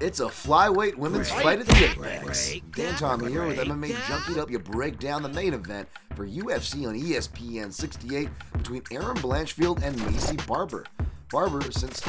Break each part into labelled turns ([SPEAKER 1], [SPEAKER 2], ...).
[SPEAKER 1] It's a flyweight women's fight at the Apex. Dan Tom here with MMA Junkie to help you break down the main event for UFC on ESPN 68 between Erin Blanchfield and Maycee Barber. Barber, since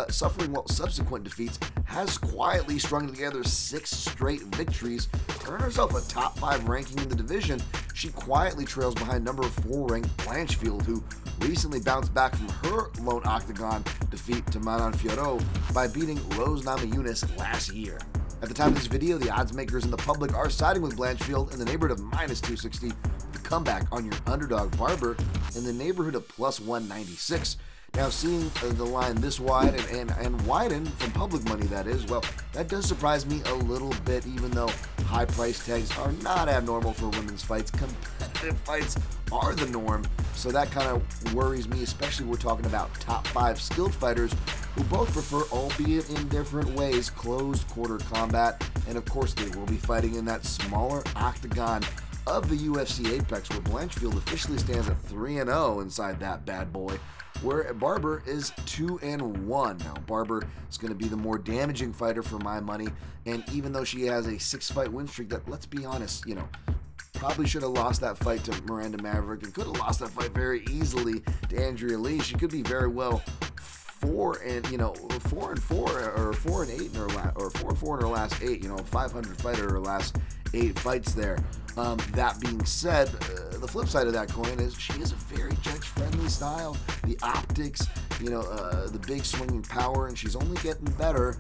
[SPEAKER 1] suffering subsequent defeats, has quietly strung together 6 straight victories, earned herself a top 5 ranking in the division. She quietly trails behind number 4 ranked Blanchfield, who recently bounced back from her lone octagon defeat to Manon Fiorot by beating Rose Namajunas last year. At the time of this video, the odds makers in the public are siding with Blanchfield in the neighborhood of -260, the comeback on your underdog Barber in the neighborhood of +196. Now, seeing the line this wide and widen from public money, that is, well, that does surprise me a little bit, even though high price tags are not abnormal for women's fights. Competitive fights are the norm, so that kind of worries me, especially when we're talking about top 5 skilled fighters who both prefer, albeit in different ways, closed quarter combat, and of course they will be fighting in that smaller octagon of the UFC Apex, where Blanchfield officially stands at 3-0 inside that bad boy, where Barber is 2-1. Now, Barber is going to be the more damaging fighter for my money, and even though she has a 6-fight win streak that, let's be honest, probably should have lost that fight to Miranda Maverick and could have lost that fight very easily to Andrea Lee. She could be very well 4-4 or 4-8 in her or 4-4 in her last 8. 500 fighter in her last 8 fights there. That being said, the flip side of that coin is she is a very judge-friendly style. The optics, the big swinging power, and she's only getting better.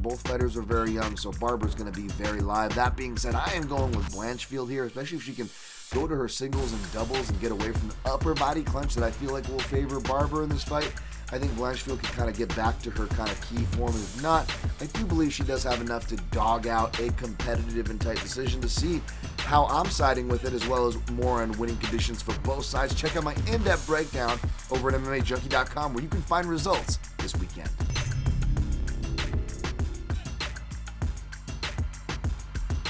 [SPEAKER 1] Both fighters are very young, so Barber's going to be very live. That being said, I am going with Blanchfield here, especially if she can go to her singles and doubles and get away from the upper body clench that I feel like will favor Barber in this fight. I think Blanchfield can kind of get back to her kind of key form. If not, I do believe she does have enough to dog out a competitive and tight decision. To see how I'm siding with it, as well as more on winning conditions for both sides, check out my in-depth breakdown over at MMAJunkie.com, where you can find results this weekend.